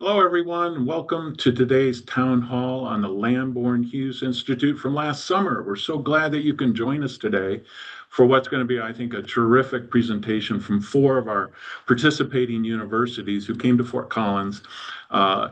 Hello, everyone. Welcome to today's town hall on the Lamborn-Hughes Institute from last summer. We're so glad that you can join us today for what's going to be, I think, a terrific presentation from four of our participating universities who came to Fort Collins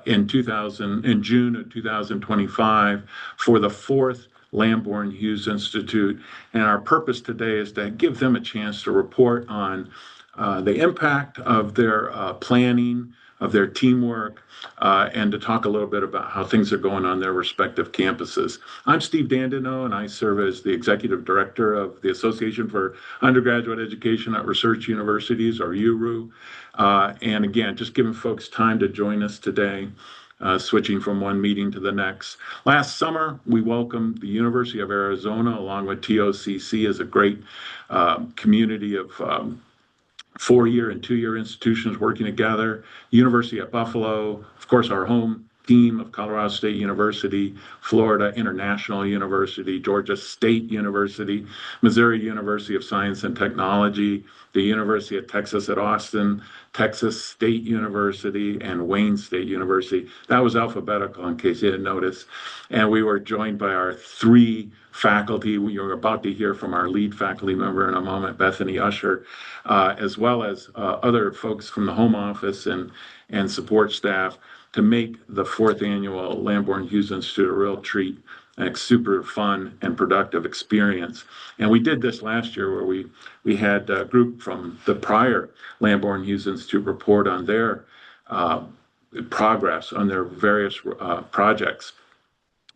in June of 2025 for the fourth Lamborn-Hughes Institute. And our purpose today is to give them a chance to report on the impact of their planning, of their teamwork, and to talk a little bit about how things are going on their respective campuses. I'm Steve Dandino, and I serve as the Executive Director of the Association for Undergraduate Education at Research Universities, or UERU. And again, just giving folks time to join us today. Switching from one meeting to the next. Last summer, we welcomed the University of Arizona along with TOCC as a great community of 4-year and 2-year institutions working together. University at Buffalo, of course, our home team of Colorado State University, Florida International University, Georgia State University, Missouri University of Science and Technology, the University of Texas at Austin, Texas State University, and Wayne State University. That was alphabetical in case you didn't notice. And we were joined by our three faculty. You're about to hear from our lead faculty member in a moment, Bethany Usher, as well as other folks from the home office and support staff to make the fourth annual Lamborn-Hughes Institute a real treat, a super fun and productive experience. And we did this last year where we had a group from the prior Lamborn-Hughes Institute report on their progress on their various projects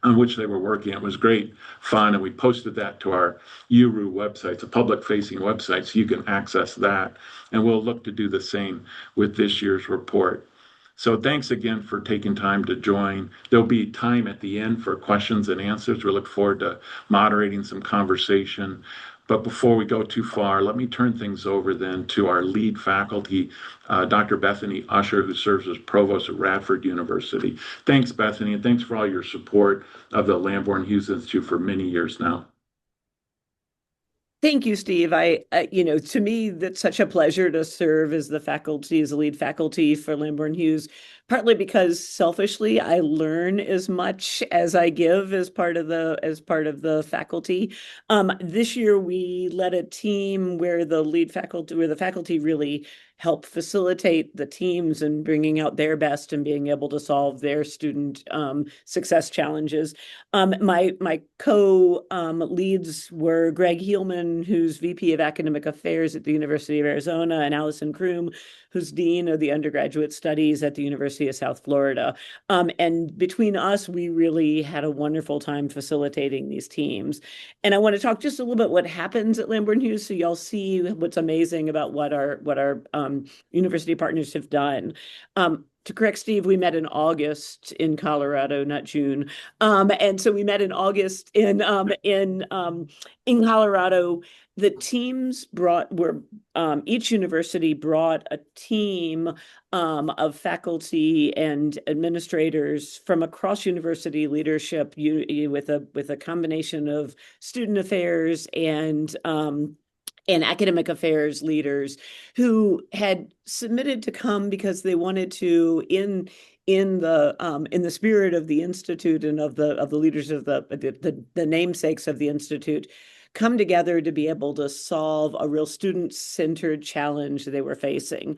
on which they were working. It was great fun, and we posted that to our URU website. It's a public-facing website, so you can access that. And we'll look to do the same with this year's report. So thanks again for taking time to join. There'll be time at the end for questions and answers. We look forward to moderating some conversation. But before we go too far, let me turn things over then to our lead faculty, Dr. Bethany Usher, who serves as provost at Radford University. Thanks, Bethany, and thanks for all your support of the Lamborn-Hughes Institute for many years now. Thank you, Steve. To me, that's such a pleasure to serve as the faculty, as the lead faculty for Lamborn Hughes, partly because selfishly, I learn as much as I give as part of the faculty. This year, we led a team where the faculty really help facilitate the teams and bringing out their best and being able to solve their student success challenges. My co-leads were Greg Heelman, who's VP of Academic Affairs at the University of Arizona, and Allison Kroom, who's Dean of the Undergraduate Studies at the University of South Florida. And between us, we really had a wonderful time facilitating these teams. And I want to talk just a little bit what happens at Lamborn Hughes, so y'all see what's amazing about what our university partners have done. To correct Steve, we met in August in Colorado, not June. And so we met in August in Colorado. The teams each university brought a team of faculty and administrators from across university leadership with a combination of student affairs and academic affairs leaders who had submitted to come because they wanted to, in the spirit of the institute and of the leaders of the namesakes of the institute, come together to be able to solve a real student-centered challenge they were facing.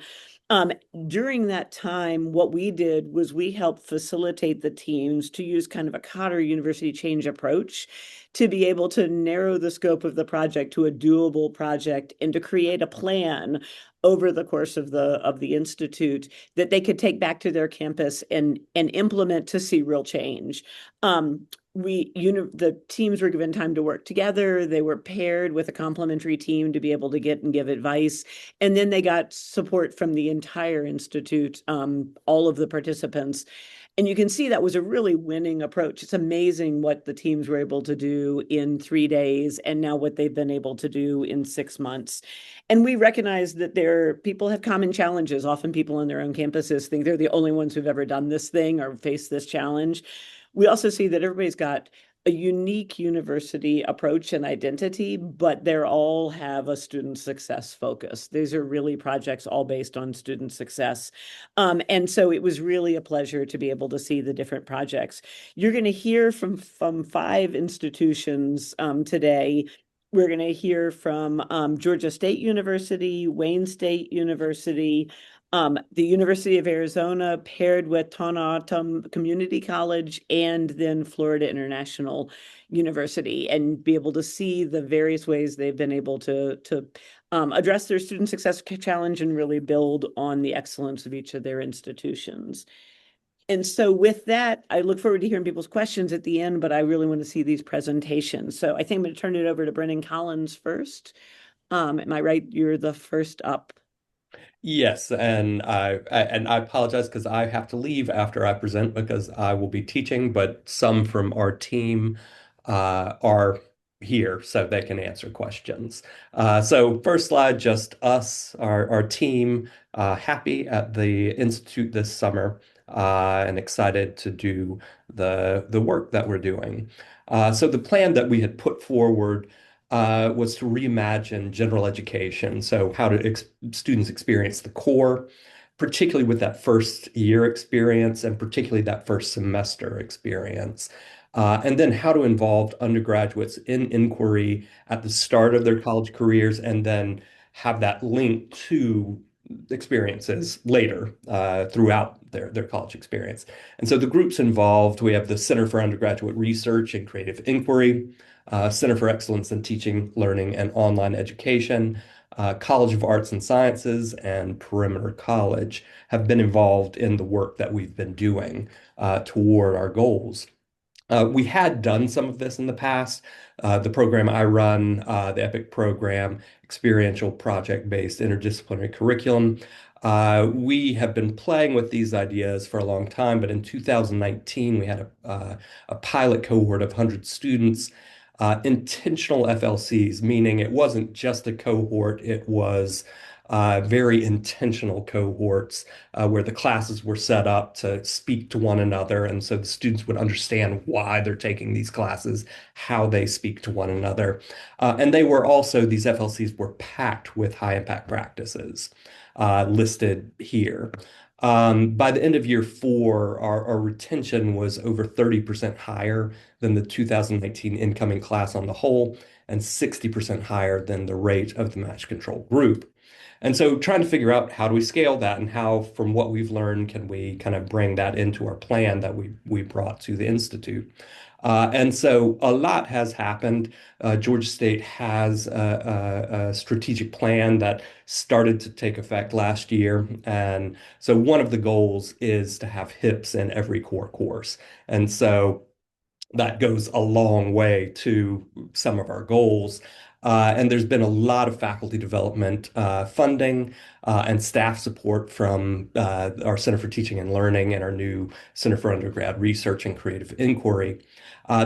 During that time, what we did was we helped facilitate the teams to use kind of a Cotter University change approach to be able to narrow the scope of the project to a doable project and to create a plan over the course of the institute that they could take back to their campus and implement to see real change. The teams were given time to work together. They were paired with a complementary team to be able to get and give advice. And then they got support from the entire institute, all of the participants. And you can see that was a really winning approach. It's amazing what the teams were able to do in 3 days and now what they've been able to do in 6 months. And we recognize that people have common challenges. Often people on their own campuses think they're the only ones who've ever done this thing or faced this challenge. We also see that everybody's got a unique university approach and identity, but they all have a student success focus. These are really projects all based on student success. And so it was really a pleasure to be able to see the different projects. You're going to hear from five institutions today. We're going to hear from Georgia State University, Wayne State University, the University of Arizona paired with Tohono Community College, and then Florida International University, and be able to see the various ways they've been able to address their student success challenge and really build on the excellence of each of their institutions. And so with that, I look forward to hearing people's questions at the end, but I really want to see these presentations. So I think I'm going to turn it over to Brennan Collins first. Am I right? You're the first up. Yes, and I apologize because I have to leave after I present because I will be teaching, but some from our team are here so they can answer questions. So first slide, just us, our team, happy at the Institute this summer and excited to do the work that we're doing. So the plan that we had put forward was to reimagine general education. So how do students experience the core, particularly with that first year experience and particularly that first semester experience. And then how to involve undergraduates in inquiry at the start of their college careers and then have that link to experiences later throughout their college experience. And so the groups involved, we have the Center for Undergraduate Research and Creative Inquiry, Center for Excellence in Teaching, Learning, and Online Education, College of Arts and Sciences, and Perimeter College have been involved in the work that we've been doing toward our goals. We had done some of this in the past. The program I run, the EPIC program, experiential project-based interdisciplinary curriculum. We have been playing with these ideas for a long time, but in 2019, we had a pilot cohort of 100 students, intentional FLCs, meaning it wasn't just a cohort, it was very intentional cohorts where the classes were set up to speak to one another. And so the students would understand why they're taking these classes, how they speak to one another. And they were also, these FLCs were packed with high impact practices listed here. By the end of year 4, our retention was over 30% higher than the 2019 incoming class on the whole, and 60% higher than the rate of the match control group. And so trying to figure out how do we scale that and how, from what we've learned, can we kind of bring that into our plan that we brought to the Institute. And so a lot has happened. Georgia State has a strategic plan that started to take effect last year. And so one of the goals is to have HIPS in every core course. And so that goes a long way to some of our goals. And there's been a lot of faculty development funding and staff support from our Center for Teaching and Learning and our new Center for Undergrad Research and Creative Inquiry.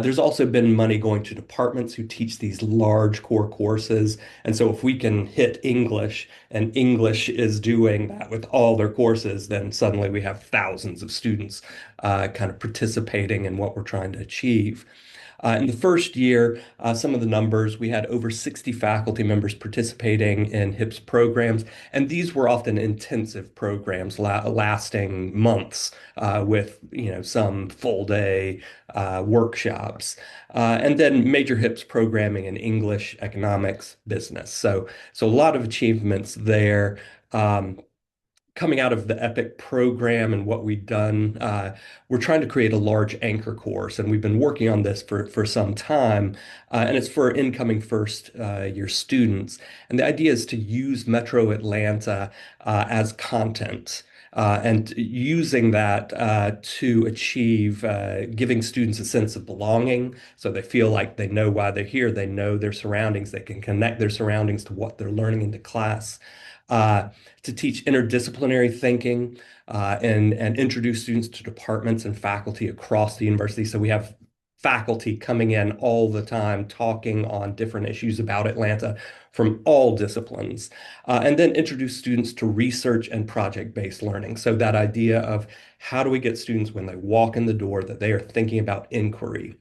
There's also been money going to departments who teach these large core courses. And so if we can hit English and English is doing that with all their courses, then suddenly we have thousands of students kind of participating in what we're trying to achieve. In the first year, some of the numbers, we had over 60 faculty members participating in HIPS programs, and these were often intensive programs lasting months with some full day workshops. And then major HIPS programming in English, economics, business. So a lot of achievements there. Coming out of the EPIC program and what we've done, we're trying to create a large anchor course, and we've been working on this for some time, and it's for incoming first year students. And the idea is to use Metro Atlanta as content. And using that to achieve giving students a sense of belonging so they feel like they know why they're here, they know their surroundings, they can connect their surroundings to what they're learning into class. To teach interdisciplinary thinking and introduce students to departments and faculty across the university. So we have faculty coming in all the time talking on different issues about Atlanta from all disciplines. And then introduce students to research and project-based learning. So that idea of how do we get students when they walk in the door that they are thinking about inquiry.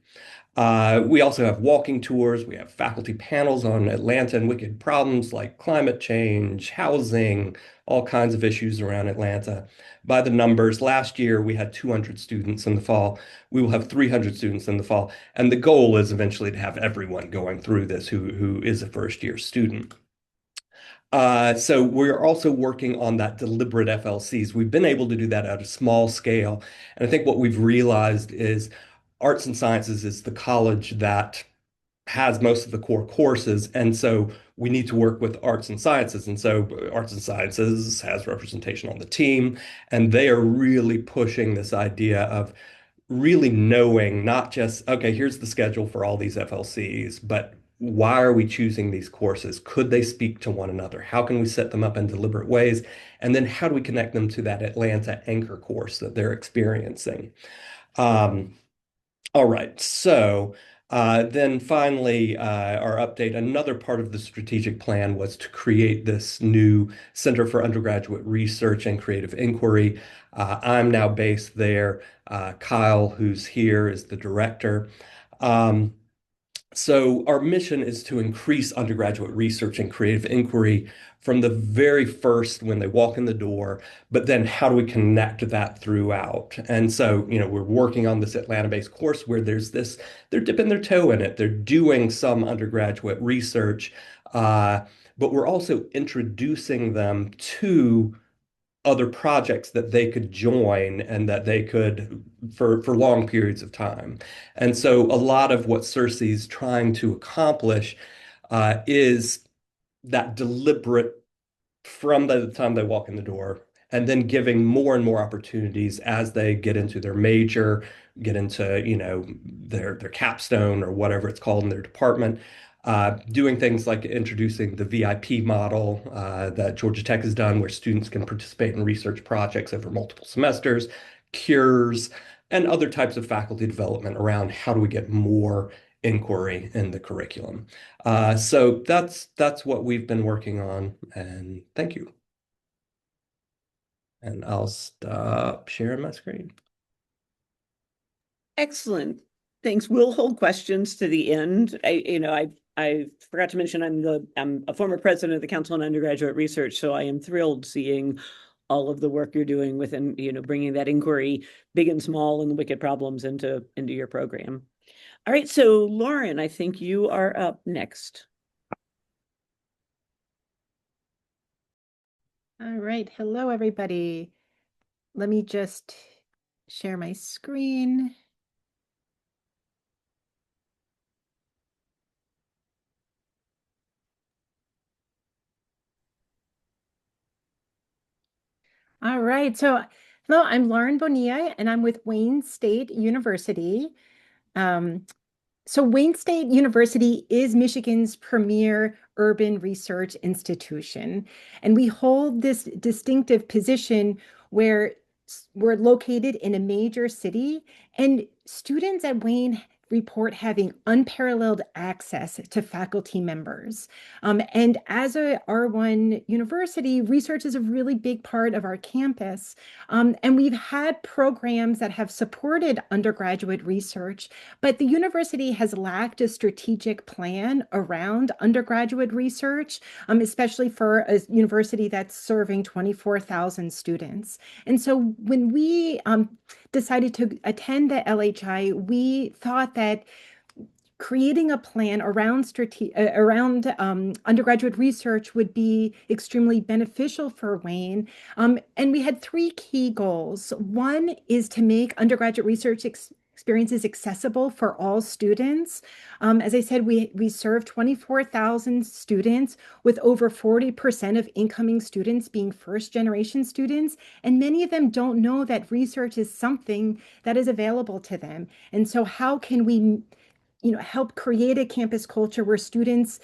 We also have walking tours. We have faculty panels on Atlanta and wicked problems like climate change, housing, all kinds of issues around Atlanta. By the numbers, last year we had 200 students in the fall. We will have 300 students in the fall. And the goal is eventually to have everyone going through this who is a first year student. So we're also working on that deliberate FLCs. We've been able to do that at a small scale. And I think what we've realized is arts and sciences is the college that has most of the core courses. And so we need to work with arts and sciences. And so arts and sciences has representation on the team, and they are really pushing this idea of really knowing not just, okay, here's the schedule for all these FLCs, but why are we choosing these courses? Could they speak to one another? How can we set them up in deliberate ways? And then how do we connect them to that Atlanta anchor course that they're experiencing? Um, all right, so then finally, our update, another part of the strategic plan was to create this new Center for Undergraduate Research and Creative Inquiry. I'm now based there. Kyle, who's here, is the director. Um, so our mission is to increase undergraduate research and creative inquiry from the very first when they walk in the door, but then how do we connect that throughout? And so, we're working on this Atlanta-based course where there's this, they're dipping their toe in it. They're doing some undergraduate research, but we're also introducing them to other projects that they could join and that they could for long periods of time. And so a lot of what Cersei's trying to accomplish is that deliberate from the time they walk in the door, and then giving more and more opportunities as they get into their major, get into, their capstone or whatever it's called in their department. Doing things like introducing the VIP model that Georgia Tech has done, where students can participate in research projects over multiple semesters, cures, and other types of faculty development around how do we get more inquiry in the curriculum. So that's what we've been working on, and thank you. And I'll stop sharing my screen. Excellent. Thanks. We'll hold questions to the end. I forgot to mention I'm a former president of the Council on Undergraduate Research, so I am thrilled seeing all of the work you're doing within, bringing that inquiry, big and small, and the wicked problems into your program. All right, so Lauren, I think you are up next. All right, hello everybody. Let me just share my screen. All right, so hello, I'm Lauren Bonilla and I'm with Wayne State University. So Wayne State University is Michigan's premier urban research institution, and we hold this distinctive position where we're located in a major city, and students at Wayne report having unparalleled access to faculty members. And as a R1 university, research is a really big part of our campus. And we've had programs that have supported undergraduate research, but the university has lacked a strategic plan around undergraduate research, especially for a university that's serving 24,000 students. And so when we decided to attend the LHI, we thought that creating a plan around undergraduate research would be extremely beneficial for Wayne. And we had three key goals. One is to make undergraduate research experiences accessible for all students. As I said, we serve 24,000 students, with over 40% of incoming students being first-generation students, and many of them don't know that research is something that is available to them. And so how can we help create a campus culture where students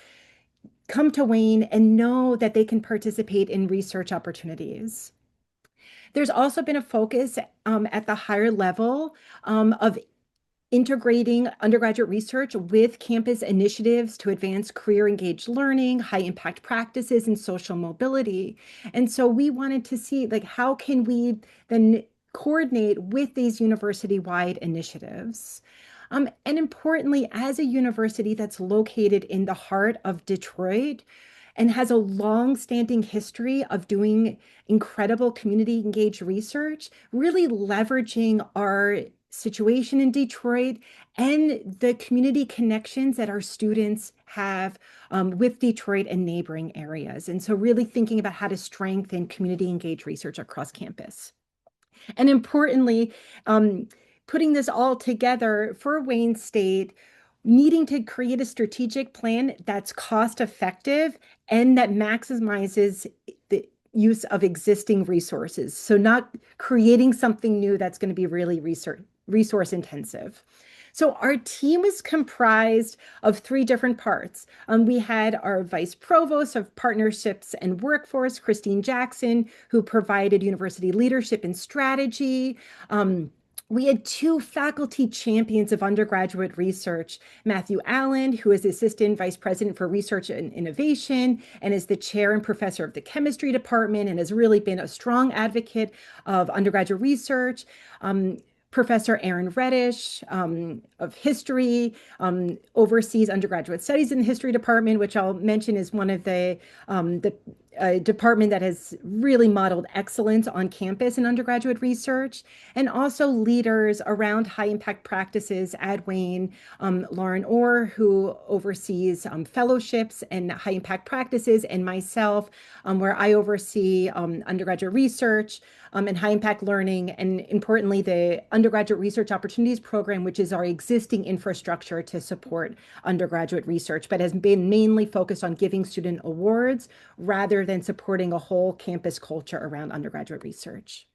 come to Wayne and know that they can participate in research opportunities? There's also been a focus at the higher level of integrating undergraduate research with campus initiatives to advance career-engaged learning, high-impact practices, and social mobility. And so we wanted to see, how can we then coordinate with these university-wide initiatives? And importantly, as a university that's located in the heart of Detroit and has a long-standing history of doing incredible community engaged research, really leveraging our situation in Detroit and the community connections that our students have with Detroit and neighboring areas. And so really thinking about how to strengthen community engaged research across campus. And importantly, putting this all together for Wayne State, needing to create a strategic plan that's cost effective and that maximizes the use of existing resources. So not creating something new that's going to be really resource intensive. So our team was comprised of three different parts. We had our Vice Provost of Partnerships and Workforce, Christine Jackson, who provided university leadership and strategy. We had two faculty champions of undergraduate research, Matthew Allen, who is Assistant Vice President for Research and Innovation and is the chair and professor of the chemistry department and has really been a strong advocate of undergraduate research. Professor Aaron Reddish of history oversees undergraduate studies in the history department, which I'll mention is one of the department that has really modeled excellence on campus in undergraduate research, and also leaders around high impact practices at Wayne, Lauren Orr, who oversees fellowships and high impact practices, and myself, where I oversee undergraduate research and high impact learning, and importantly, the Undergraduate Research Opportunities Program, which is our existing infrastructure to support undergraduate research, but has been mainly focused on giving student awards rather than supporting a whole campus culture around undergraduate research.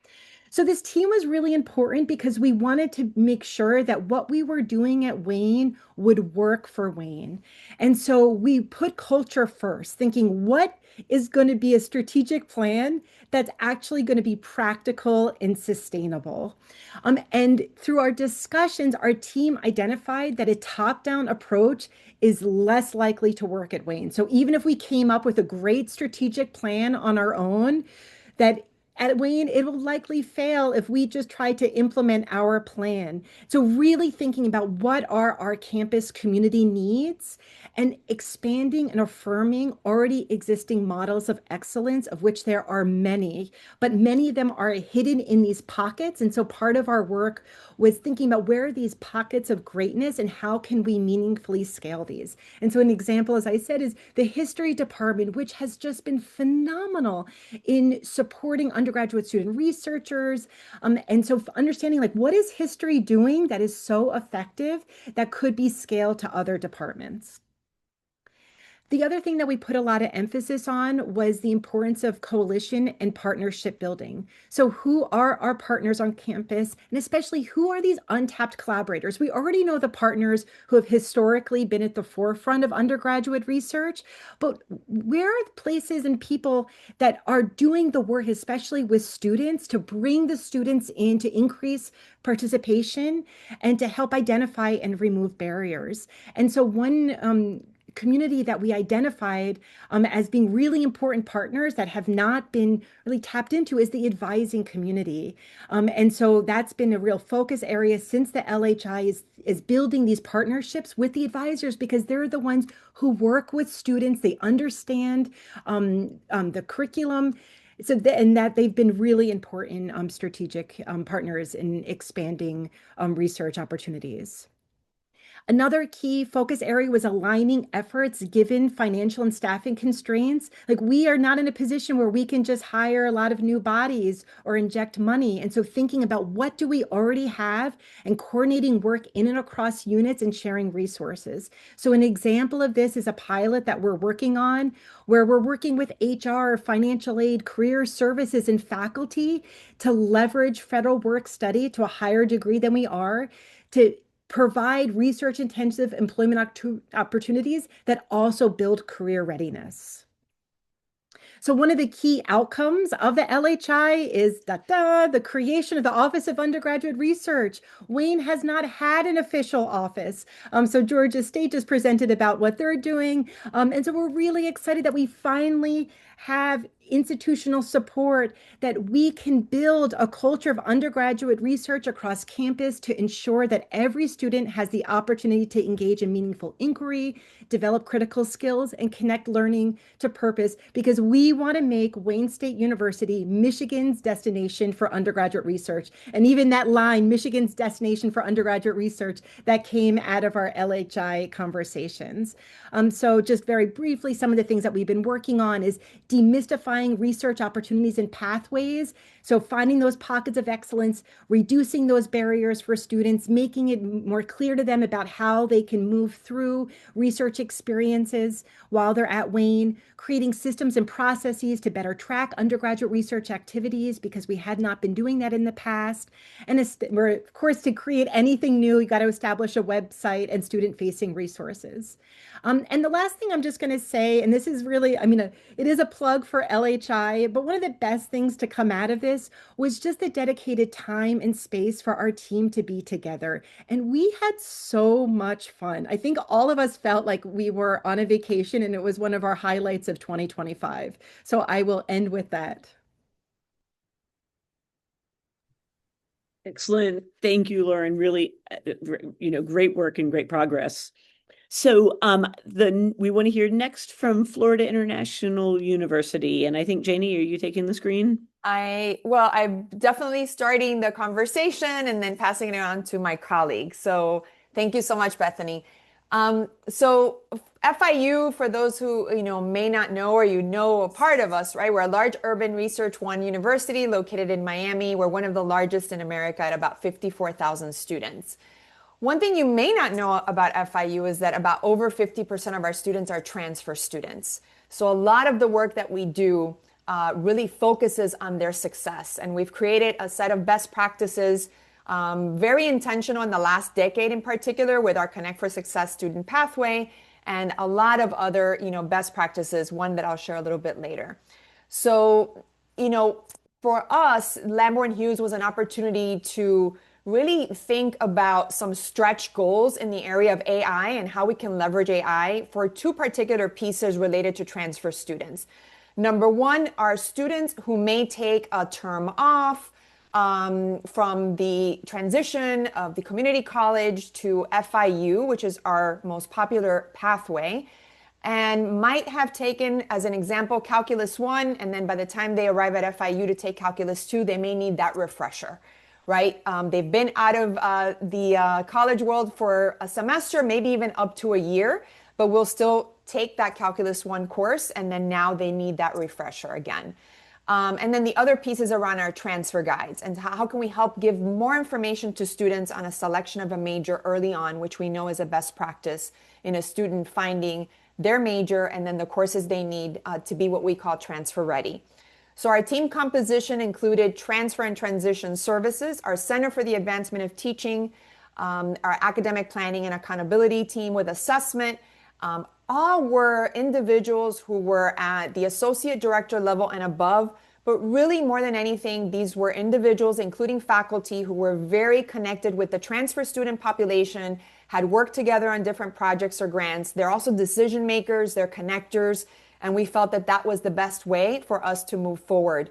So this team was really important because we wanted to make sure that what we were doing at Wayne would work for Wayne. And so we put culture first, thinking what is going to be a strategic plan that's actually going to be practical and sustainable. And through our discussions, our team identified that a top-down approach is less likely to work at Wayne. So even if we came up with a great strategic plan on our own, that at Wayne, it will likely fail if we just try to implement our plan. So really thinking about what are our campus community needs and expanding and affirming already existing models of excellence, of which there are many, but many of them are hidden in these pockets. And so part of our work was thinking about where are these pockets of greatness and how can we meaningfully scale these. And so an example, as I said, is the history department, which has just been phenomenal in supporting undergraduate student researchers. And so understanding like what is history doing that is so effective that could be scaled to other departments. The other thing that we put a lot of emphasis on was the importance of coalition and partnership building. So who are our partners on campus, and especially who are these untapped collaborators? We already know the partners who have historically been at the forefront of undergraduate research, but where are the places and people that are doing the work, especially with students, to bring the students in to increase participation and to help identify and remove barriers? And so one community that we identified as being really important partners that have not been really tapped into is the advising community. And so that's been a real focus area since the LHI is building these partnerships with the advisors because they're the ones who work with students. They understand the curriculum. So and that they've been really important strategic partners in expanding research opportunities. Another key focus area was aligning efforts given financial and staffing constraints. Like we are not in a position where we can just hire a lot of new bodies or inject money. And so thinking about what do we already have and coordinating work in and across units and sharing resources. So an example of this is a pilot that we're working on where we're working with HR, financial aid, career services, and faculty to leverage federal work study to a higher degree than we are to provide research-intensive employment opportunities that also build career readiness. So one of the key outcomes of the LHI is the creation of the Office of Undergraduate Research. Wayne has not had an official office. So Georgia State just presented about what they're doing. And so we're really excited that we finally have institutional support, that we can build a culture of undergraduate research across campus to ensure that every student has the opportunity to engage in meaningful inquiry, develop critical skills, and connect learning to purpose, because we want to make Wayne State University Michigan's destination for undergraduate research. And even that line, Michigan's destination for undergraduate research, that came out of our LHI conversations. So just very briefly, some of the things that we've been working on is demystifying research opportunities and pathways. So finding those pockets of excellence, reducing those barriers for students, making it more clear to them about how they can move through research experiences while they're at Wayne, creating systems and processes to better track undergraduate research activities, because we had not been doing that in the past. And of course, to create anything new, you got to establish a website and student-facing resources. And the last thing I'm just going to say, and this is really, I mean, it is a plug for LHI, but one of the best things to come out of this was just the dedicated time and space for our team to be together. And we had so much fun. I think all of us felt like we were on a vacation, and it was one of our highlights of 2025. So I will end with that. Excellent. Thank you, Lauren. Really, great work and great progress. So we want to hear next from Florida International University. And I think, Janie, are you taking the screen? I'm definitely starting the conversation and then passing it on to my colleagues. So thank you so much, Bethany. So FIU, for those who may not know, or a part of us, right? We're a large urban research one university located in Miami. We're one of the largest in America at about 54,000 students. One thing you may not know about FIU is that about over 50% of our students are transfer students. So a lot of the work that we do really focuses on their success. And we've created a set of best practices, very intentional in the last decade in particular, with our Connect for Success student pathway, and a lot of other best practices, one that I'll share a little bit later. So, for us, Lamborn-Hughes was an opportunity to really think about some stretch goals in the area of AI and how we can leverage AI for two particular pieces related to transfer students. Number one are students who may take a term off from the transition of the community college to FIU, which is our most popular pathway, and might have taken, as an example, Calculus 1, and then by the time they arrive at FIU to take Calculus 2, they may need that refresher. Right? They've been out of the college world for a semester, maybe even up to a year, but will still take that Calculus 1 course, and then now they need that refresher again. And then the other piece is around our transfer guides, and how can we help give more information to students on a selection of a major early on, which we know is a best practice in a student finding their major and then the courses they need to be what we call transfer ready. So our team composition included transfer and transition services, our Center for the Advancement of Teaching, our academic planning and accountability team with assessment. All were individuals who were at the associate director level and above, but really more than anything, these were individuals, including faculty, who were very connected with the transfer student population, had worked together on different projects or grants. They're also decision makers, they're connectors, and we felt that that was the best way for us to move forward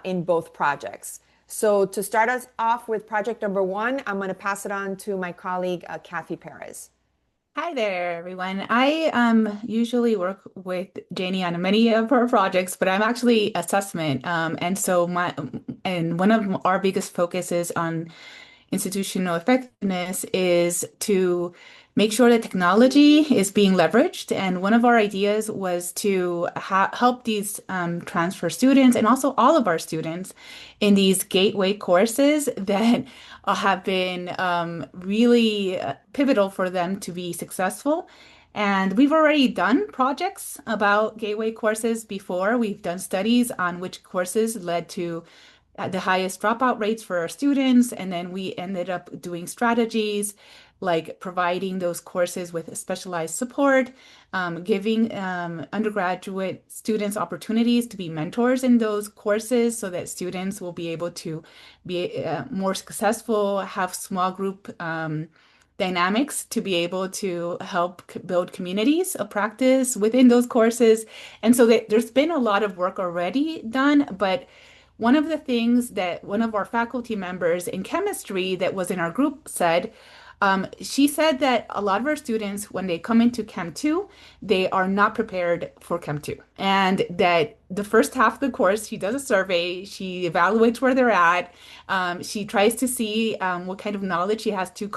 in both projects. So to start us off with project number one, I'm going to pass it on to my colleague, Kathy Perez. Hi there, everyone. I usually work with Janie on many of her projects, but I'm actually assessment. And one of our biggest focuses on institutional effectiveness is to make sure that technology is being leveraged. And one of our ideas was to help these transfer students and also all of our students in these gateway courses that have been really pivotal for them to be successful. And we've already done projects about gateway courses before. We've done studies on which courses led to the highest dropout rates for our students. And then we ended up doing strategies like providing those courses with specialized support, giving undergraduate students opportunities to be mentors in those courses so that students will be able to be more successful, have small group dynamics to be able to help build communities of practice within those courses. And so there's been a lot of work already done, but one of the things that one of our faculty members in chemistry that was in our group said, she said that a lot of our students, when they come into Chem 2, they are not prepared for Chem 2. And that the first half of the course, she does a survey, she evaluates where they're at, she tries to see what kind of knowledge she has to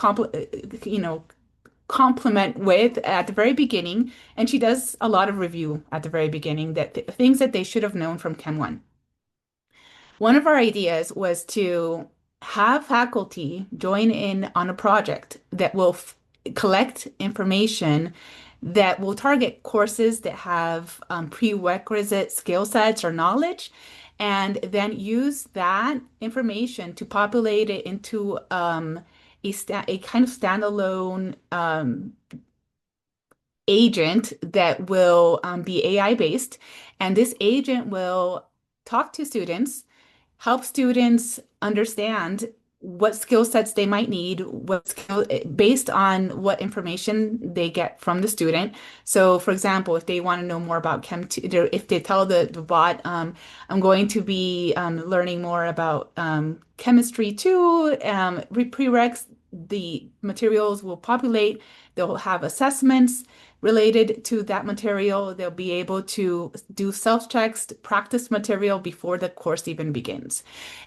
complement with at the very beginning. And she does a lot of review at the very beginning, that things that they should have known from Chem 1. One of our ideas was to have faculty join in on a project that will collect information that will target courses that have prerequisite skill sets or knowledge, and then use that information to populate it into a kind of standalone agent that will be AI based. And this agent will talk to students, help students understand what skill sets they might need, based on what information they get from the student. So, for example, if they want to know more about Chem 2, if they tell the bot, I'm going to be learning more about chemistry 2, prereqs, the materials will populate. They'll have assessments related to that material. They'll be able to do self-checks, practice material before the course even begins.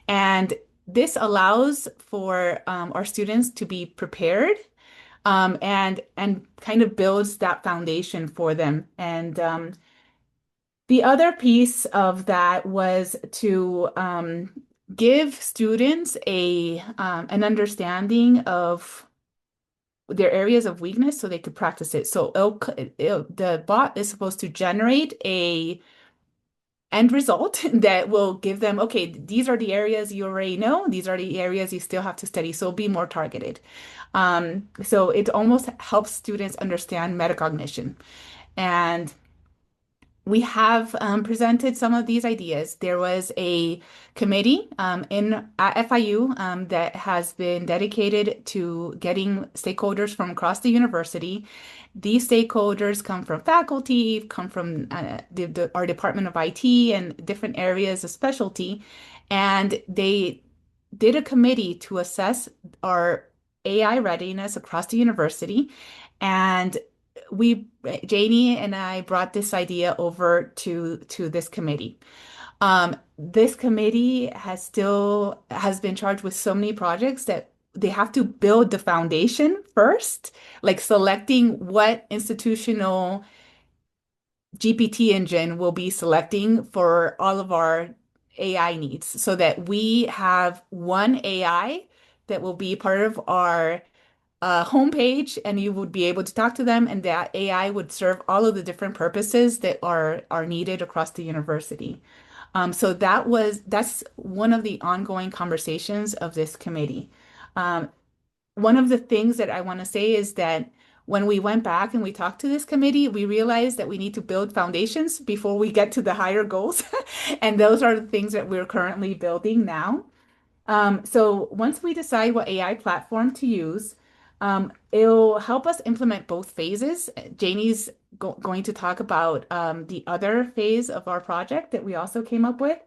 And this allows for our students to be prepared, and kind of builds that foundation for them. And the other piece of that was to give students an understanding of their areas of weakness so they could practice it. So the bot is supposed to generate a end result that will give them, okay, these are the areas you already know, these are the areas you still have to study, so be more targeted. So it almost helps students understand metacognition. And we have presented some of these ideas. There was a committee at FIU that has been dedicated to getting stakeholders from across the university. These stakeholders come from faculty, come from our Department of IT and different areas of specialty. And they did a committee to assess our AI readiness across the university. And Janie and I brought this idea over to this committee. This committee has been charged with so many projects that they have to build the foundation first, like selecting what institutional GPT engine will be selecting for all of our AI needs, so that we have one AI that will be part of our homepage, and you would be able to talk to them, and that AI would serve all of the different purposes that are needed across the university. So that's one of the ongoing conversations of this committee. One of the things that I want to say is that when we went back and we talked to this committee, we realized that we need to build foundations before we get to the higher goals. And those are the things that we're currently building now. So once we decide what AI platform to use, it'll help us implement both phases. Janie's going to talk about the other phase of our project that we also came up with.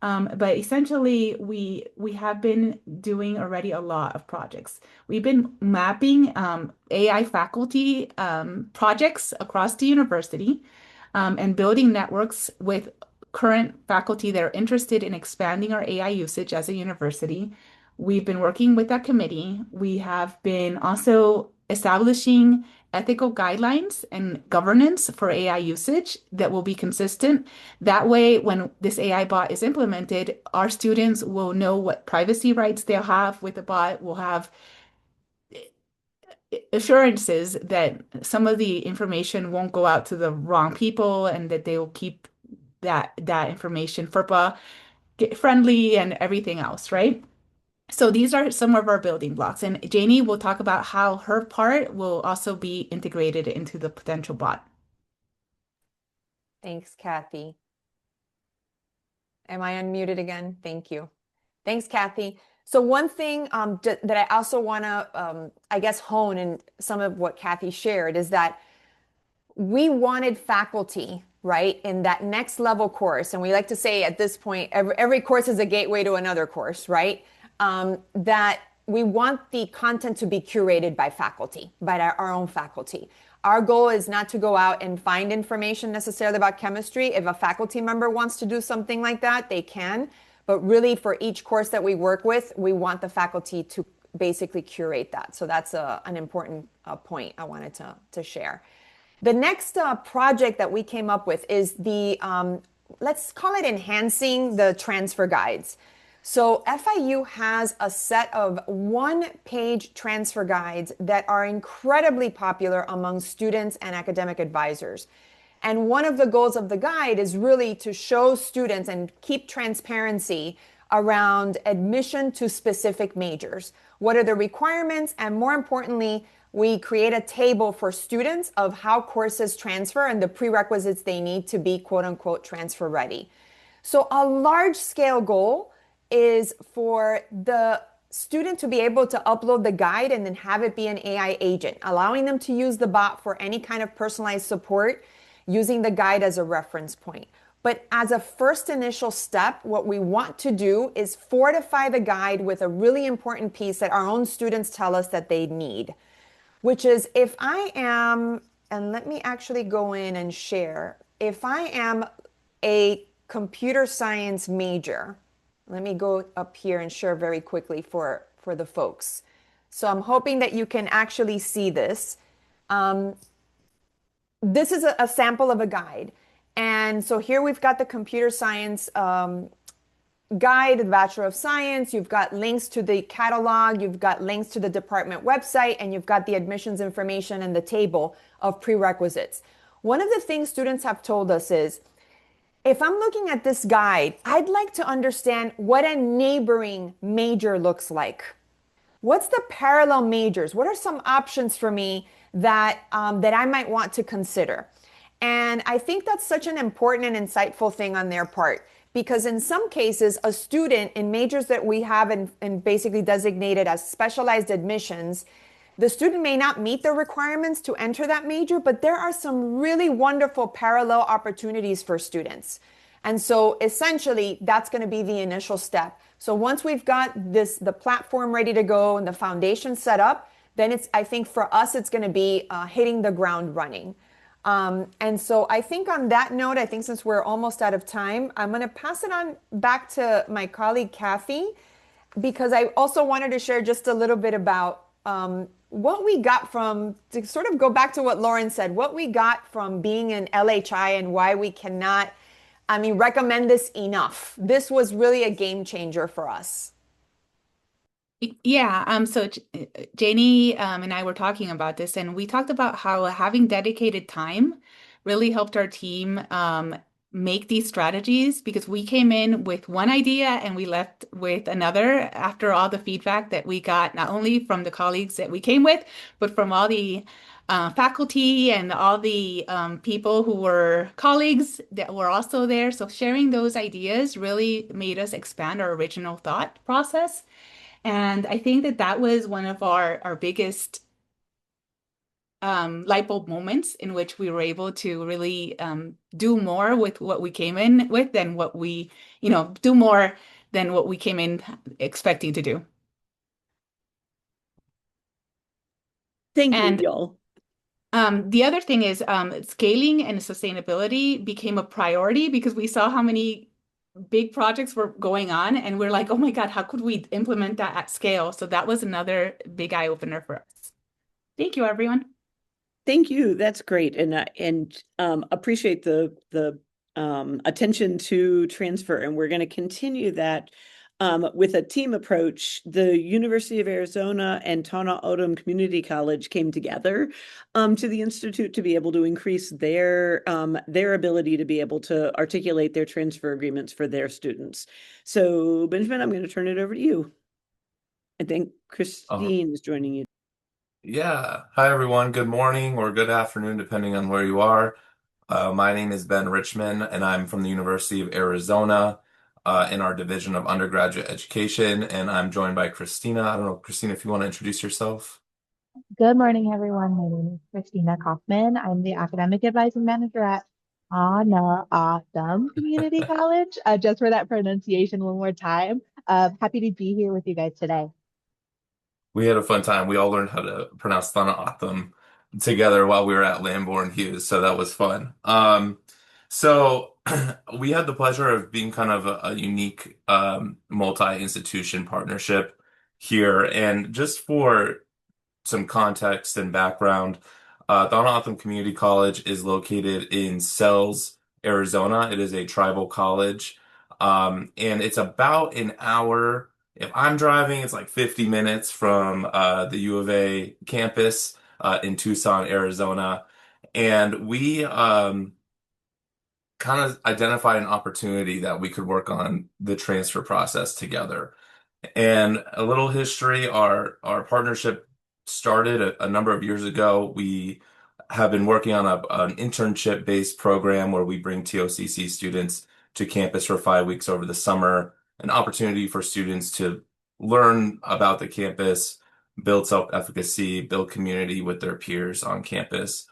But essentially, we have been doing already a lot of projects. We've been mapping AI faculty projects across the university, and building networks with current faculty that are interested in expanding our AI usage as a university. We've been working with that committee. We have been also establishing ethical guidelines and governance for AI usage that will be consistent. That way, when this AI bot is implemented, our students will know what privacy rights they'll have with the bot, will have assurances that some of the information won't go out to the wrong people, and that they will keep that information FERPA friendly and everything else, right? So these are some of our building blocks, and Janie will talk about how her part will also be integrated into the potential bot. Thanks, Kathy. Am I unmuted again? Thank you. Thanks, Kathy. So one thing that I also want to, I guess, hone in some of what Kathy shared is that we wanted faculty, right, in that next level course. And we like to say at this point, every course is a gateway to another course, right? That we want the content to be curated by faculty, by our own faculty. Our goal is not to go out and find information necessarily about chemistry. If a faculty member wants to do something like that, they can. But really, for each course that we work with, we want the faculty to basically curate that. So that's an important point I wanted to share. The next project that we came up with is the, let's call it enhancing the transfer guides. So FIU has a set of one-page transfer guides that are incredibly popular among students and academic advisors. And one of the goals of the guide is really to show students and keep transparency around admission to specific majors. What are the requirements? And more importantly, we create a table for students of how courses transfer and the prerequisites they need to be quote unquote transfer ready. So a large scale goal is for the student to be able to upload the guide and then have it be an AI agent, allowing them to use the bot for any kind of personalized support, using the guide as a reference point. But as a first initial step, what we want to do is fortify the guide with a really important piece that our own students tell us that they need, which is if I am, and let me actually go in and share, if I am a computer science major, let me go up here and share very quickly for the folks. So I'm hoping that you can actually see this. This is a sample of a guide. And so here we've got the computer science guide, the Bachelor of Science. You've got links to the catalog. You've got links to the department website, and you've got the admissions information and the table of prerequisites. One of the things students have told us is, if I'm looking at this guide, I'd like to understand what a neighboring major looks like. What's the parallel majors? What are some options for me that I might want to consider? And I think that's such an important and insightful thing on their part, because in some cases, a student in majors that we have and basically designated as specialized admissions, the student may not meet the requirements to enter that major, but there are some really wonderful parallel opportunities for students. And so essentially, that's going to be the initial step. So once we've got the platform ready to go and the foundation set up, then I think for us, it's going to be hitting the ground running. And so I think on that note, I think since we're almost out of time, I'm going to pass it on back to my colleague, Kathy, because I also wanted to share just a little bit about what we got from, to sort of go back to what Lauren said, what we got from being in LHI and why we cannot, recommend this enough. This was really a game changer for us. Yeah, so Janie and I were talking about this, and we talked about how having dedicated time really helped our team make these strategies, because we came in with one idea and we left with another after all the feedback that we got, not only from the colleagues that we came with, but from all the faculty and all the people who were colleagues that were also there. So sharing those ideas really made us expand our original thought process. And I think that was one of our biggest light bulb moments in which we were able to really do more with what we came in with than what we, do more than what we came in expecting to do. Thank And you, y'all. The other thing is scaling and sustainability became a priority because we saw how many big projects were going on, and we're like, oh my God, how could we implement that at scale? So that was another big eye opener for us. Thank you, everyone. Thank you. That's great, and appreciate the attention to transfer, and we're going to continue that with a team approach. The University of Arizona and Tana Odom Community College came together to the Institute to be able to increase their ability to be able to articulate their transfer agreements for their students. So, Benjamin, I'm going to turn it over to you. I think Christine is joining you. Yeah. Hi, everyone. Good morning or good afternoon, depending on where you are. My name is Ben Richmond, and I'm from the University of Arizona. in our Division of Undergraduate Education, and I'm joined by Christina. I don't know, Christina, if you want to introduce yourself. Good morning, everyone. My name is Christina Kaufman. I'm the Academic Advising Manager at Awesome Community College. Just for that pronunciation one more time. Happy to be here with you guys today. We had a fun time. We all learned how to pronounce Thanatham together while we were at Lamborn-Hughes, so that was fun. So we had the pleasure of being kind of a unique multi-institution partnership here. And just for some context and background, Thanatham Community College is located in Sells, Arizona. It is a tribal college, and it's about an hour. If I'm driving, it's like 50 minutes from the U of A campus in Tucson, Arizona. And we kind of identified an opportunity that we could work on the transfer process together. And a little history, our partnership started a number of years ago. We have been working on an internship-based program where we bring TOCC students to campus for 5 weeks over the summer, an opportunity for students to learn about the campus, build self-efficacy, build community with their peers on campus.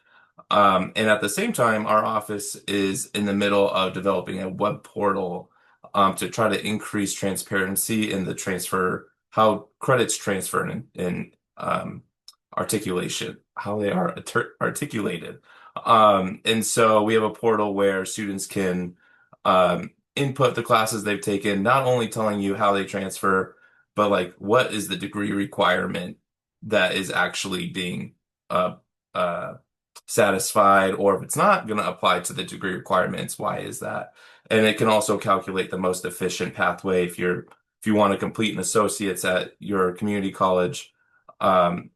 And at the same time, our office is in the middle of developing a web portal to try to increase transparency in the transfer, how credits transfer and articulation, how they are articulated. And so we have a portal where students can input the classes they've taken, not only telling you how they transfer, but like what is the degree requirement that is actually being satisfied, or if it's not going to apply to the degree requirements, why is that? And it can also calculate the most efficient pathway if you want to complete an associate's at your community college, and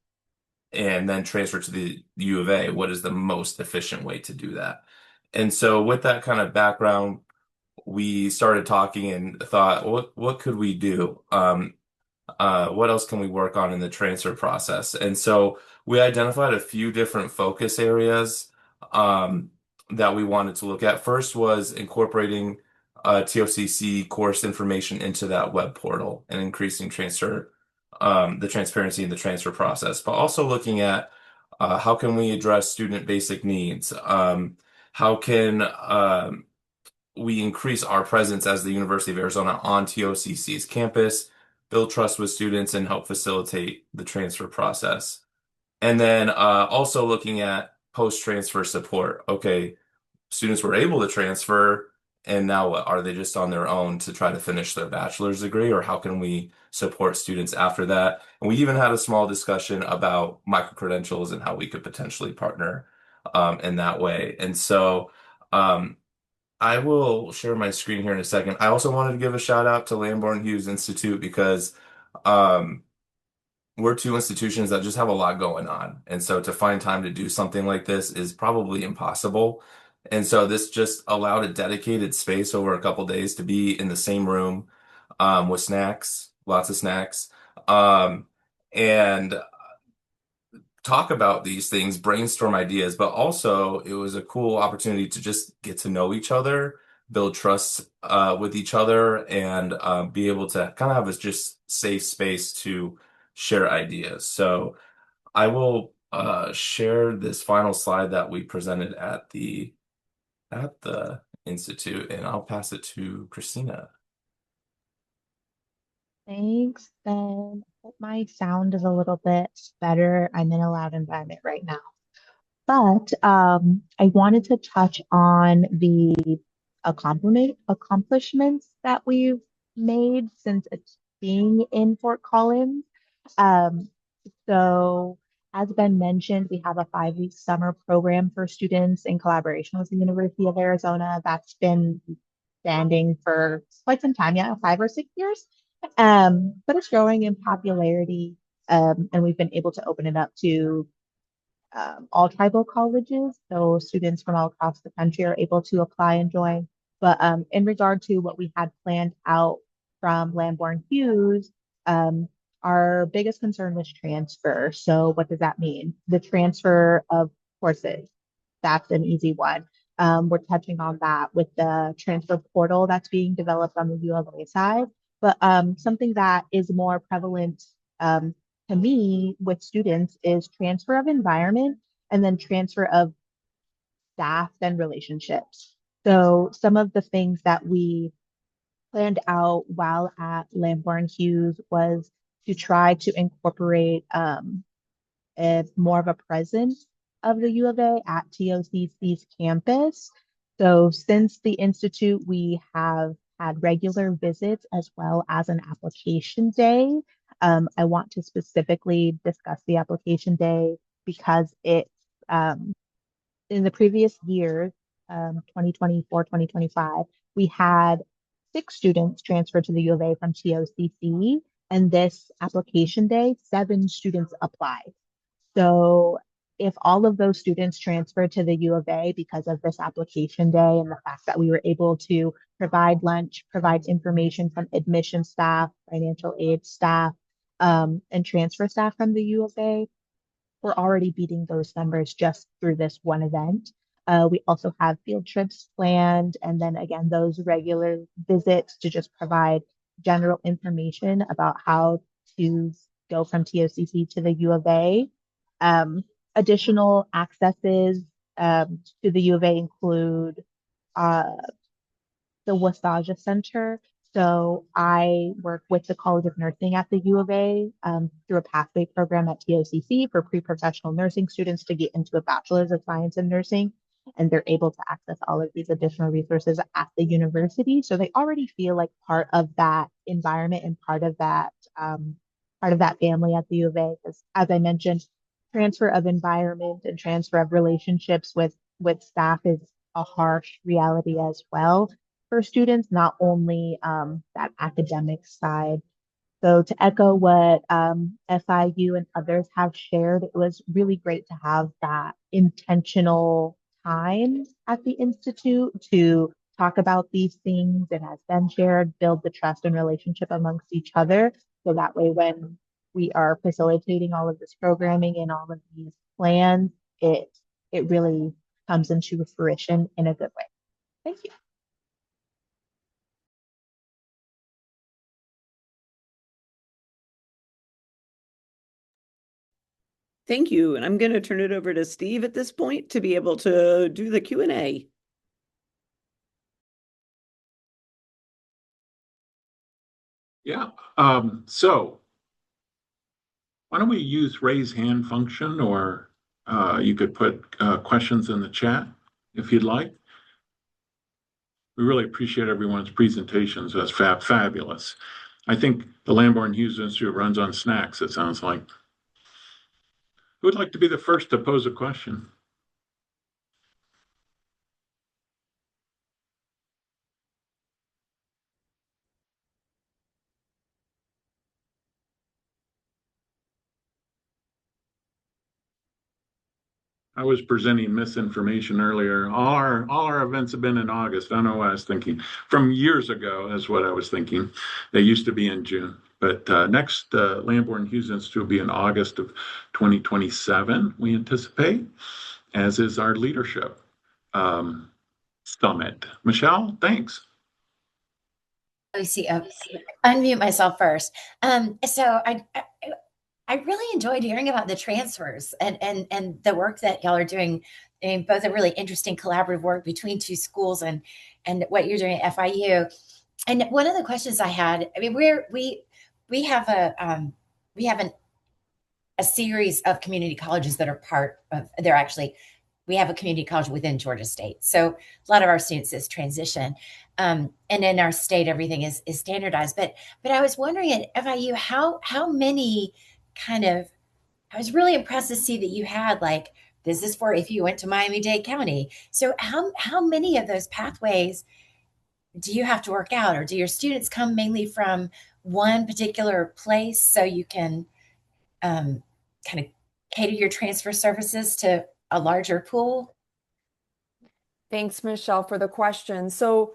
then transfer to the U of A, what is the most efficient way to do that? And so with that kind of background, we started talking and thought, what could we do? What else can we work on in the transfer process? And so we identified a few different focus areas that we wanted to look at. First was incorporating TOCC course information into that web portal and increasing the transparency in the transfer process, but also looking at how can we address student basic needs? How can we increase our presence as the University of Arizona on TOCC's campus, build trust with students, and help facilitate the transfer process? And then also looking at post-transfer support. Okay, students were able to transfer, and now what? Are they just on their own to try to finish their bachelor's degree, or how can we support students after that? And we even had a small discussion about micro-credentials and how we could potentially partner in that way. And so I will share my screen here in a second. I also wanted to give a shout out to Lamborn-Hughes Institute because we're two institutions that just have a lot going on. And so to find time to do something like this is probably impossible. And so this just allowed a dedicated space over a couple days to be in the same room with snacks, lots of snacks, and talk about these things, brainstorm ideas, but also it was a cool opportunity to just get to know each other, build trust with each other, and be able to kind of have this just safe space to share ideas. So I will share this final slide that we presented at the Institute, and I'll pass it to Christina. Thanks, Ben. Hope my sound is a little bit better. I'm in a loud environment right now. But I wanted to touch on the accomplishments that we've made since it's being in Fort Collins. Um, so, as Ben mentioned, we have a 5 week summer program for students in collaboration with the University of Arizona that's been standing for quite some time, yeah, 5 or 6 years. But it's growing in popularity, and we've been able to open it up to all tribal colleges. So students from all across the country are able to apply and join. But in regard to what we had planned out from Lamborn Hughes, our biggest concern was transfer. So what does that mean? The transfer of courses. That's an easy one. We're touching on that with the transfer portal that's being developed on the U of A side. But something that is more prevalent to me with students is transfer of environment and then transfer of staff and relationships. So some of the things that we planned out while at Lamborn-Hughes was to try to incorporate more of a presence of the U of A at TOCC's campus. So since the Institute, we have had regular visits as well as an application day. I want to specifically discuss the application day because it's in the previous year, 2024, 2025, we had 6 students transfer to the U of A from TOCC. And this application day, 7 students applied. So if all of those students transferred to the U of A because of this application day and the fact that we were able to provide lunch, provide information from admission staff, financial aid staff, and transfer staff from the U of A, we're already beating those numbers just through this one event. We also have field trips planned, and then again, those regular visits to just provide general information about how to go from TOCC to the U of A. Additional accesses to the U of A include uh, the Wasaja Center. So I work with the College of Nursing at the U of A through a pathway program at TOCC for pre-professional nursing students to get into a bachelor's of science in nursing. And they're able to access all of these additional resources at the university. So they already feel like part of that environment and part of that family at the U of A. Because as I mentioned, transfer of environment and transfer of relationships with staff is a harsh reality as well for students, not only that academic side. So to echo what FIU and others have shared, it was really great to have that intentional time at the Institute to talk about these things and, as Ben shared, build the trust and relationship amongst each other. So that way, when we are facilitating all of this programming and all of these plans, it really comes into fruition in a good way. Thank you. Thank you. And I'm going to turn it over to Steve at this point to be able to do the Q&A. Yeah. So why don't we use raise hand function, or you could put questions in the chat if you'd like. We really appreciate everyone's presentations. That's fabulous. I think the Lamborn-Hughes Institute runs on snacks, it sounds like. Who would like to be the first to pose a question? I was presenting misinformation earlier. All our events have been in August. I don't know what I was thinking. From years ago is what I was thinking. They used to be in June. But next Lamborn-Hughes Institute will be in August of 2027, we anticipate, as is our leadership summit. Michelle, thanks. Oh, see, unmute myself first. So I really enjoyed hearing about the transfers and the work that y'all are doing, and both a really interesting collaborative work between 2 schools and what you're doing at FIU. And one of the questions I had, I mean, we have a series of community colleges that are part of. We have a community college within Georgia State, so a lot of our students is transition, and in our state everything is standardized. But I was wondering at FIU how many kind of, I was really impressed to see that you had, like, this is for if you went to Miami-Dade County. So how many of those pathways do you have to work out, or do your students come mainly from one particular place so you can kind of cater your transfer services to a larger pool? Thanks, Michelle, for the question. So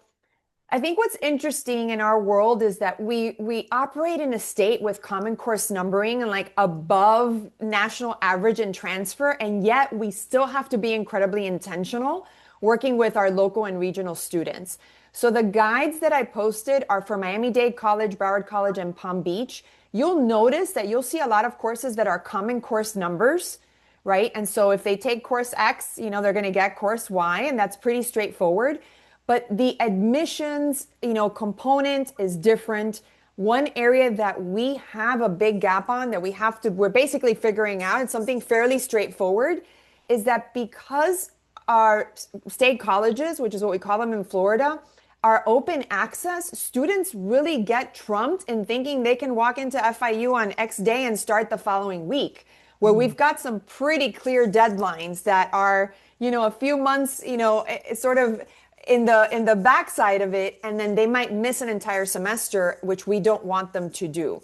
I think what's interesting in our world is that we operate in a state with common course numbering and like above national average in transfer, and yet we still have to be incredibly intentional working with our local and regional students. So the guides that I posted are for Miami-Dade College, Broward College, and Palm Beach. You'll notice that you'll see a lot of courses that are common course numbers, right? And so if they take course X, you know, they're going to get course Y, and that's pretty straightforward. But the admissions, you know, component is different. One area that we have a big gap on that we're basically figuring out, it's something fairly straightforward, is that because our state colleges, which is what we call them in Florida, are open access, students really get trumped in thinking they can walk into FIU on X day and start the following week, where we've got some pretty clear deadlines that are, you know, a few months, you know, sort of in the backside of it, and then they might miss an entire semester, which we don't want them to do.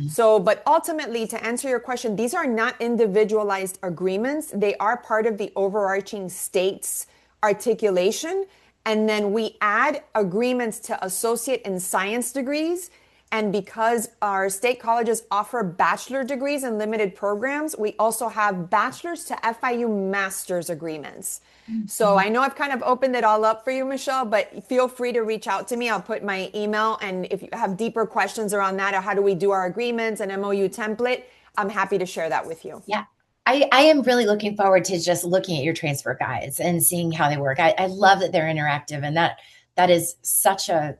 So, but ultimately, to answer your question, these are not individualized agreements. They are part of the overarching state's articulation. And then we add agreements to associate and science degrees. And because our state colleges offer bachelor degrees in limited programs, we also have bachelor's to FIU master's agreements. So I know I've kind of opened it all up for you, Michelle, but feel free to reach out to me. I'll put my email. And if you have deeper questions around that, or how do we do our agreements and MOU template, I'm happy to share that with you. Yeah. I am really looking forward to just looking at your transfer guides and seeing how they work. I love that they're interactive, and that is such a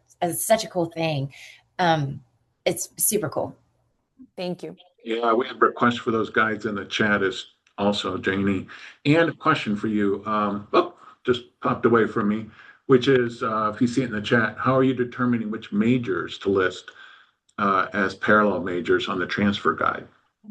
cool thing. It's super cool. Thank you. Yeah, we have requests for those guides in the chat as also, Janie. And a question for you. Just popped away from me, which is, if you see it in the chat, how are you determining which majors to list as parallel majors on the transfer guide?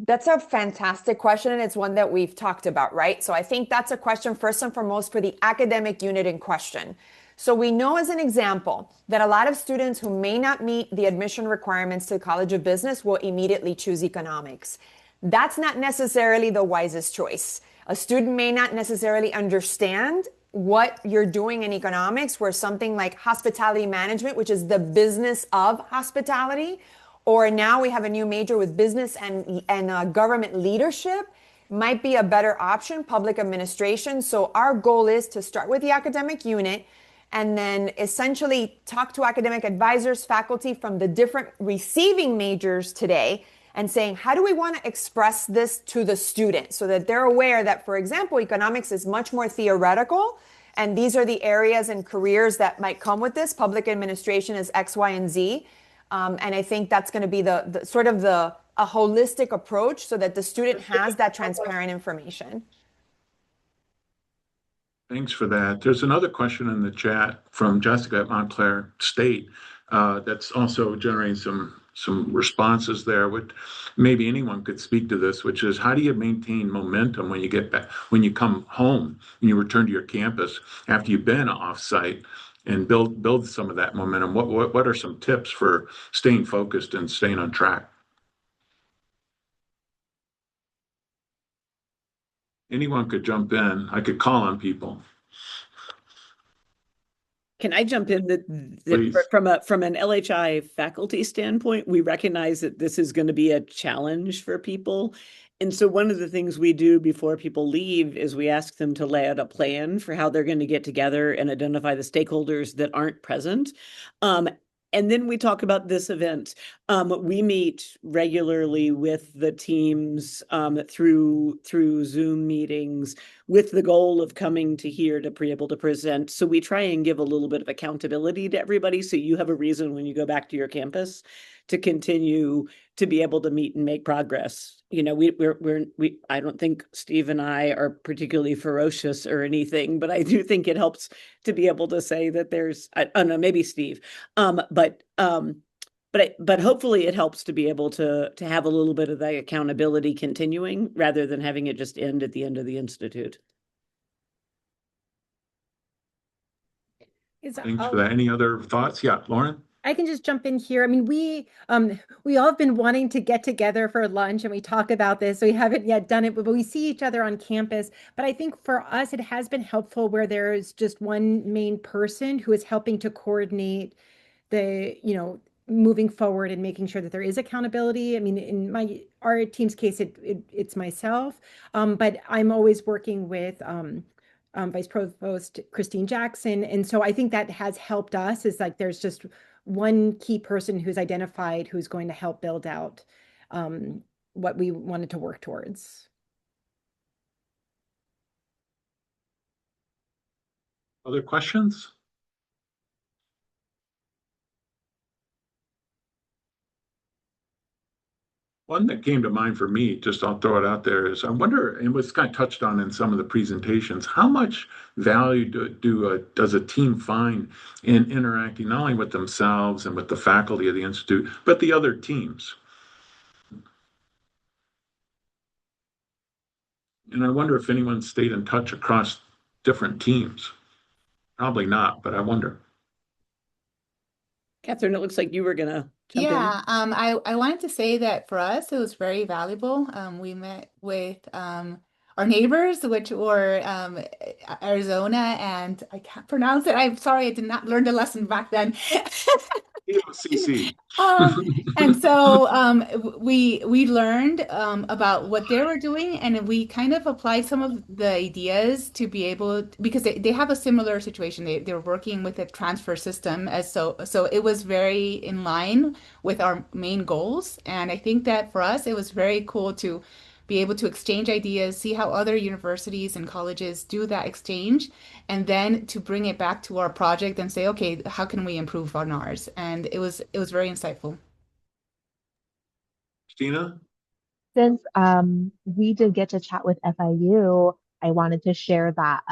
That's a fantastic question, and it's one that we've talked about, right? So I think that's a question first and foremost for the academic unit in question. So we know, as an example, that a lot of students who may not meet the admission requirements to the College of Business will immediately choose economics. That's not necessarily the wisest choice. A student may not necessarily understand what you're doing in economics, where something like hospitality management, which is the business of hospitality, or now we have a new major with business and government leadership, might be a better option, public administration. So our goal is to start with the academic unit and then essentially talk to academic advisors, faculty from the different receiving majors today, and saying, how do we want to express this to the student so that they're aware that, for example, economics is much more theoretical, and these are the areas and careers that might come with this. Public administration is X, Y, and Z. And I think that's going to be the sort of a holistic approach so that the student has that transparent information. Thanks for that. There's another question in the chat from Jessica at Montclair State that's also generating some responses there. What maybe anyone could speak to this, which is, how do you maintain momentum when you get back, when you come home and you return to your campus after you've been off-site, and build some of that momentum? What are some tips for staying focused and staying on track? Anyone could jump in. I could call on people. Can I jump in Please. from an LHI faculty standpoint, we recognize that this is going to be a challenge for people. And so one of the things we do before people leave is we ask them to lay out a plan for how they're going to get together and identify the stakeholders that aren't present. And then we talk about this event. We meet regularly with the teams through Zoom meetings with the goal of coming to here to be able to present. So we try and give a little bit of accountability to everybody, so you have a reason when you go back to your campus to continue to be able to meet and make progress. You know, I don't think Steve and I are particularly ferocious or anything, but I do think it helps to be able to say that I don't know, maybe Steve, but hopefully it helps to be able to have a little bit of the accountability continuing rather than having it just end at the end of the institute. Thanks for that. Any other thoughts? Yeah, Lauren? I can just jump in here. I mean, we all have been wanting to get together for lunch, and we talk about this. We haven't yet done it, but we see each other on campus. But I think for us, it has been helpful where there's just one main person who is helping to coordinate the, moving forward and making sure that there is accountability. I mean, in our team's case, it's myself, but I'm always working with Vice Provost Christine Jackson. And so I think that has helped us, is like there's just one key person who's identified who's going to help build out what we wanted to work towards. Other questions? One that came to mind for me, just I'll throw it out there, is I wonder, and was kind of touched on in some of the presentations, how much value does a team find in interacting not only with themselves and with the faculty of the Institute, but the other teams? And I wonder if anyone stayed in touch across different teams. Probably not, but I wonder. Catherine, it looks like you were gonna jump in. Yeah, I wanted to say that for us, it was very valuable. We met with our neighbors, which were Arizona, and I can't pronounce it. I'm sorry, I did not learn the lesson back then. CC. And so we learned about what they were doing, and we kind of applied some of the ideas to be able, because they have a similar situation. They're working with a transfer system, as so it was very in line with our main goals. And I think that for us, it was very cool to be able to exchange ideas, see how other universities and colleges do that exchange, and then to bring it back to our project and say, okay, how can we improve on ours? And it was very insightful. Christina? Since we did get to chat with FIU, I wanted to share that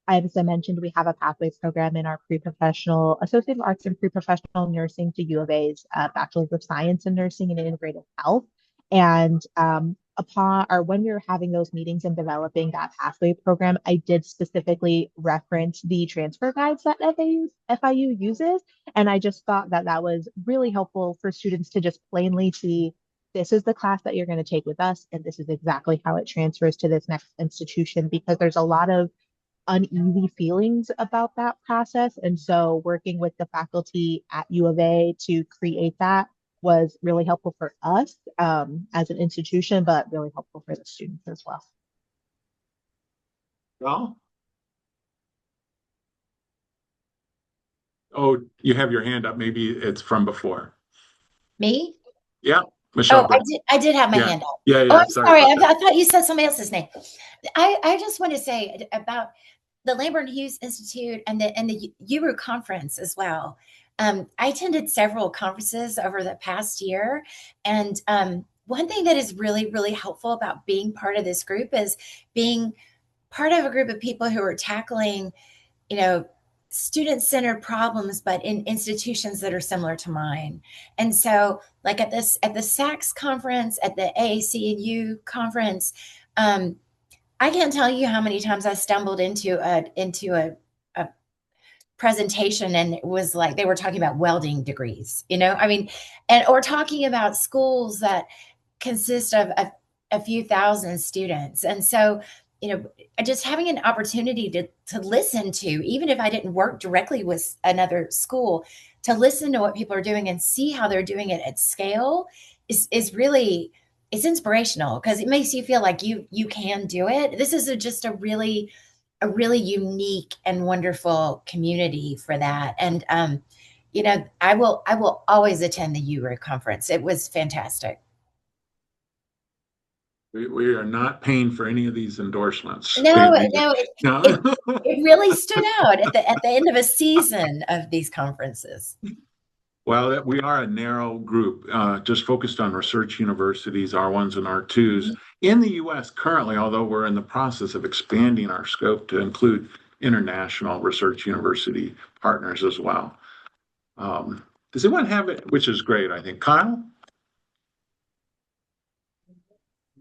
as I mentioned, we have a pathway program in our pre-professional Associate of Arts and pre-professional nursing to U of A's Bachelor's of Science in Nursing and Integrative Health. And when we were having those meetings and developing that pathway program, I did specifically reference the transfer guides that FIU uses. And I just thought that that was really helpful for students to just plainly see, this is the class that you're going to take with us, and this is exactly how it transfers to this next institution, because there's a lot of uneasy feelings about that process. And so working with the faculty at U of A to create that was really helpful for us as an institution, but really helpful for the students as well. Well, oh, you have your hand up. Maybe it's from before. Me? Yeah, Michelle. Oh, I did have my Yeah. hand up. Yeah, Oh, I'm sorry sorry. about that. I thought you said somebody else's name. I just want to say about the Lamborn-Hughes Institute and the UERU conference as well. I attended several conferences over the past year, and one thing that is really, really helpful about being part of this group is being part of a group of people who are tackling, student-centered problems, but in institutions that are similar to mine. And so, like at the SACS conference, at the AAC&U conference, I can't tell you how many times I stumbled into a presentation, and it was like they were talking about welding degrees, or talking about schools that consist of a few thousand students. And so, just having an opportunity to listen to, even if I didn't work directly with another school, to listen to what people are doing and see how they're doing it at scale is really, it's inspirational, because it makes you feel like you can do it. This is just a really unique and wonderful community for that. And I will always attend the UERU conference. It was fantastic. We are not paying for any of these endorsements. No, No. it really stood out at the end of a season of these conferences. Well, we are a narrow group, just focused on research universities, R1s and R2s in the U.S. currently, although we're in the process of expanding our scope to include international research university partners as well. Does anyone have it? Which is great, I think. Kyle?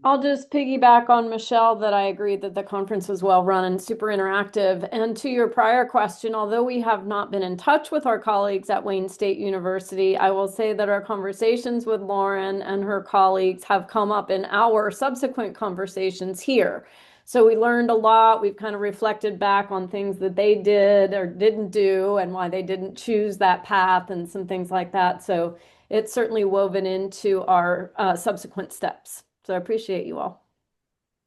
I'll just piggyback on Michelle that I agree that the conference was well run and super interactive. And to your prior question, although we have not been in touch with our colleagues at Wayne State University, I will say that our conversations with Lauren and her colleagues have come up in our subsequent conversations here. So we learned a lot. We've kind of reflected back on things that they did or didn't do and why they didn't choose that path and some things like that. So it's certainly woven into our subsequent steps. So I appreciate you all.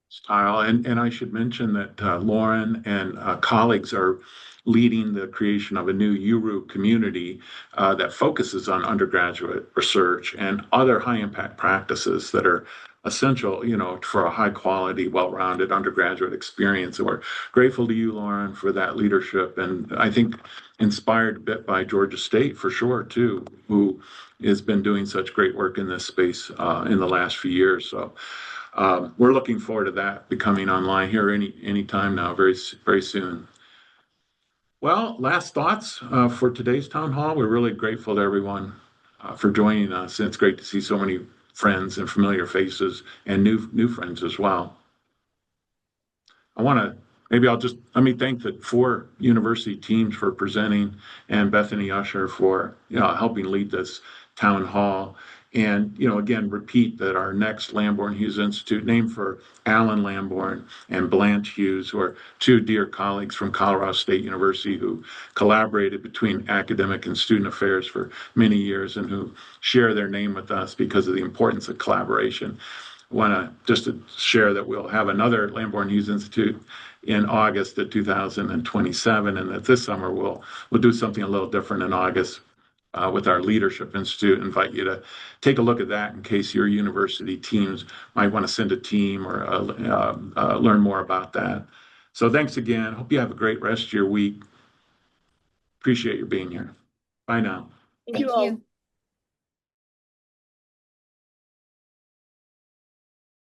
style. And I should mention that Lauren and colleagues are leading the creation of a new UERU community that focuses on undergraduate research and other high impact practices that are essential, for a high quality, well-rounded undergraduate experience. And we're grateful to you, Lauren, for that leadership. And I think inspired a bit by Georgia State for sure, too, who has been doing such great work in this space in the last few years. So we're looking forward to that becoming online here any time now, very, very soon. Well, last thoughts for today's town hall. We're really grateful to everyone for joining us. And it's great to see so many friends and familiar faces and new friends as well. Let me thank the 4 university teams for presenting and Bethany Usher for helping lead this town hall. And, again, repeat that our next Lamborn-Hughes Institute, named for Alan Lamborn and Blanche Hughes, who are 2 dear colleagues from Colorado State University who collaborated between academic and student affairs for many years and who share their name with us because of the importance of collaboration. I want to just share that we'll have another Lamborn-Hughes Institute in August of 2027, and that this summer we'll do something a little different in August with our Leadership Institute. Invite you to take a look at that in case your university teams might want to send a team or learn more about that. So thanks again. Hope you have a great rest of your week. Appreciate you being here. Bye now. Thank you all. you.